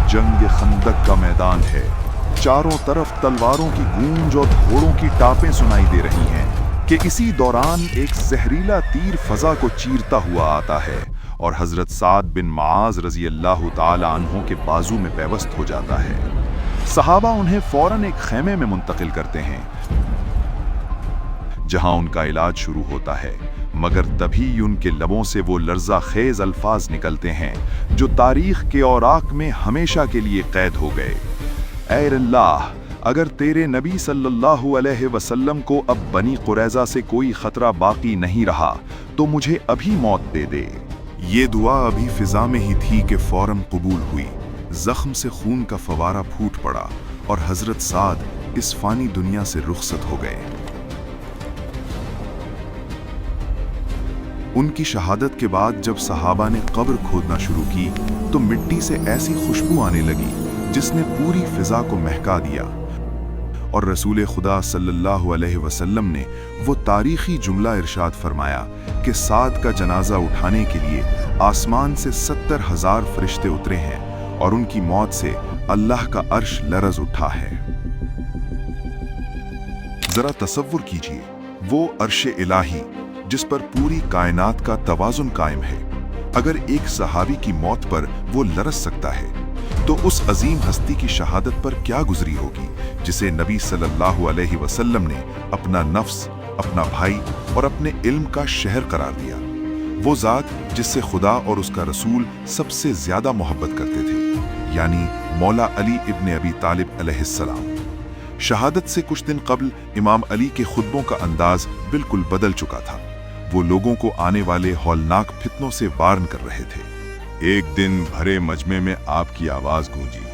जंग खंदक का मैदान है। चारों तरफ तलवारों की गूंज और घोड़ों की टापें सुनाई दे रही हैं कि इसी दौरान एक जहरीला तीर फजा को चीरता हुआ आता है और हजरत साद बिन माज रजी अल्लाह ताला अन्हु के बाजू में पैवस्त हो जाता है। सहाबा उन्हें फौरन एक खेमे में मुंतकिल करते हैं जहां उनका इलाज शुरू होता है, मगर तभी उनके लबों से वो लर्जा खेज अल्फाज निकलते हैं जो तारीख के औराक में हमेशा के लिए कैद हो गए। ऐ अल्लाह, अगर तेरे नबी सल्लल्लाहु अलैहि वसल्लम को अब बनी कुरैजा से कोई खतरा बाकी नहीं रहा तो मुझे अभी मौत दे दे। ये दुआ अभी फिजा में ही थी कि फौरन कबूल हुई। जख्म से खून का फवारा फूट पड़ा और हजरत साद इस फानी दुनिया से रुखसत हो गए। उनकी शहादत के बाद जब सहाबा ने कब्र खोदना शुरू की तो मिट्टी से ऐसी खुशबू आने लगी जिसने पूरी फिजा को महका दिया और रसूल खुदा सल्लल्लाहु अलैहि वसल्लम ने वो तारीखी जुमला इरशाद फरमाया कि साद का जनाजा उठाने के लिए आसमान से 70,000 फरिश्ते उतरे हैं और उनकी मौत से अल्लाह का अर्श लरज उठा है। जरा तसव्वुर कीजिए, वो अर्श इलाही जिस पर पूरी कायनात का तवाजुन कायम है, अगर एक सहाबी की मौत पर वो लरस सकता है तो उस अजीम हस्ती की शहादत पर क्या गुजरी होगी जिसे नबी सल्लल्लाहु अलैहि वसल्लम ने अपना नफ्स, अपना भाई और अपने इल्म का शहर करार दिया। वो ज़ात जिससे खुदा और उसका रसूल सबसे ज्यादा मोहब्बत करते थे, यानी मौला अली इब्न अबी तालिब अलैहिस्सलाम। शहादत से कुछ दिन कबल इमाम अली के खुतबों का अंदाज बिल्कुल बदल चुका था। वो लोगों को आने वाले हौलनाक फितनों से वार्न कर रहे थे। एक दिन भरे मजमे में आपकी आवाज गूंजी,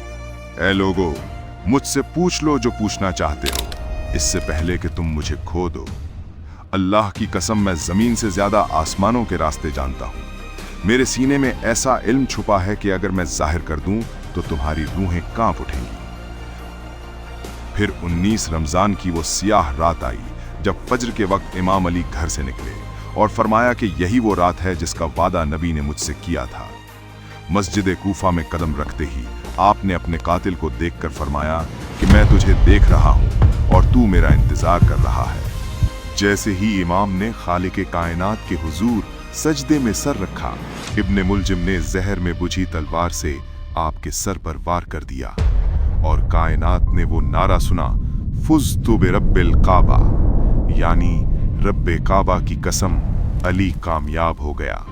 ऐ लोगो, मुझसे पूछ लो जो पूछना चाहते हो, इससे पहले कि तुम मुझे खो दो। अल्लाह की कसम, मैं जमीन से ज्यादा आसमानों के रास्ते जानता हूं। मेरे सीने में ऐसा इल्म छुपा है कि अगर मैं जाहिर कर दूं तो तुम्हारी रूहें कांप उठेंगी। फिर 19 रमजान की वो सियाह रात आई जब फज्र के वक्त इमाम अली घर से निकले और फरमाया कि यही वो रात है जिसका वादा नबी ने मुझसे किया था। मस्जिद कूफा में कदम रखते ही आपने अपने कातिल को देखकर फरमाया कि मैं तुझे देख रहा हूं और तू मेरा इंतजार कर रहा है। जैसे ही इमाम ने खालिक कायनात के हुजूर सजदे में सर रखा, इब्ने मुलजिम ने जहर में बुझी तलवार से आपके सर पर वार कर दिया और कायनात ने वो नारा सुना, फुज़्तु बिरब्बिल काबा, यानी रब्बे काबा की कसम, अली कामयाब हो गया।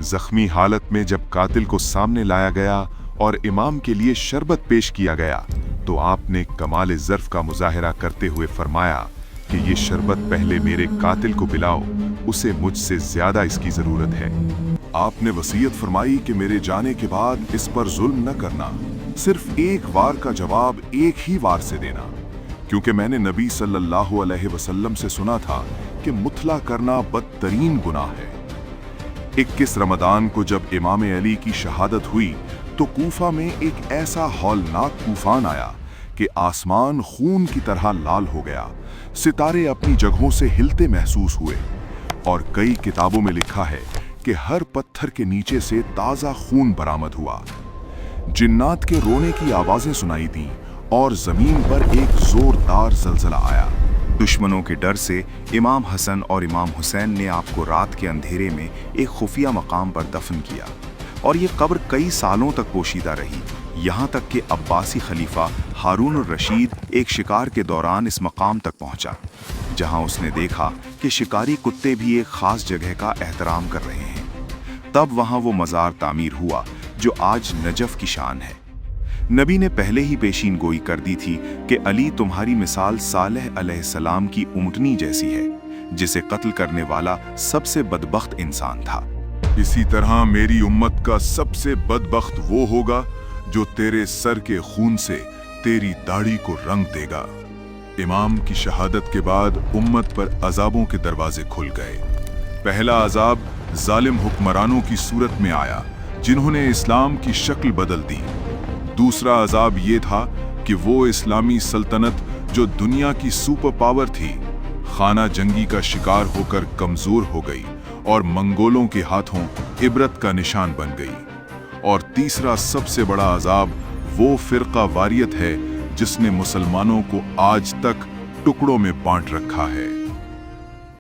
जख्मी हालत में जब कातिल को सामने लाया गया और इमाम के लिए शरबत पेश किया गया तो आपने कमाल ज़र्फ का मुजाहिरा करते हुए फरमाया कि ये शरबत पहले मेरे कातिल को पिलाओ, उसे मुझसे ज्यादा इसकी जरूरत है। आपने वसीयत फरमाई कि मेरे जाने के बाद इस पर जुल्म न करना, सिर्फ एक वार का जवाब एक ही वार से देना, क्योंकि मैंने नबी सल्लल्लाहु अलैहि वसल्लम से सुना था कि मुथला करना बदतरीन गुनाह है। 21 रमदान को जब इमाम अली की शहादत हुई तो कूफा में एक ऐसा हौलनाक तूफान आया कि आसमान खून की तरह लाल हो गया, सितारे अपनी जगहों से हिलते महसूस हुए और कई किताबों में लिखा है कि हर पत्थर के नीचे से ताज़ा खून बरामद हुआ। जिन्नात के रोने की आवाजें सुनाई दी और जमीन पर एक जोरदार जलजला आया। दुश्मनों के डर से इमाम हसन और इमाम हुसैन ने आपको रात के अंधेरे में एक खुफिया मकाम पर दफन किया और ये कब्र कई सालों तक पोशीदा रही, यहाँ तक कि अब्बासी खलीफा हारून रशीद एक शिकार के दौरान इस मकाम तक पहुँचा, जहाँ उसने देखा कि शिकारी कुत्ते भी एक खास जगह का एहतराम कर रहे हैं। तब वहाँ वो मज़ार तामीर हुआ जो आज नजफ की शान है। नबी ने पहले ही पेशीन गोई कर दी थी कि अली तुम्हारी मिसाल सालेह अलैहिस्सलाम की ऊँटनी जैसी है, जिसे कत्ल करने वाला सबसे बदबख्त इंसान था। इसी तरह मेरी उम्मत का सबसे बदबख्त वो होगा जो तेरे सर के खून से तेरी दाढ़ी को रंग देगा। इमाम की शहादत के बाद उम्मत पर अजाबों के दरवाजे खुल गए। पहला अजाब जालिम हुक्मरानों की सूरत में आया जिन्होंने इस्लाम की शक्ल बदल दी। दूसरा अजाब ये था कि वो इस्लामी सल्तनत जो दुनिया की सुपर पावर थी, खाना जंगी का शिकार होकर कमजोर हो गई और मंगोलों के हाथों इबरत का निशान बन गई। और तीसरा सबसे बड़ा अजाब वो फिरका वारियत है जिसने मुसलमानों को आज तक टुकड़ों में बांट रखा है।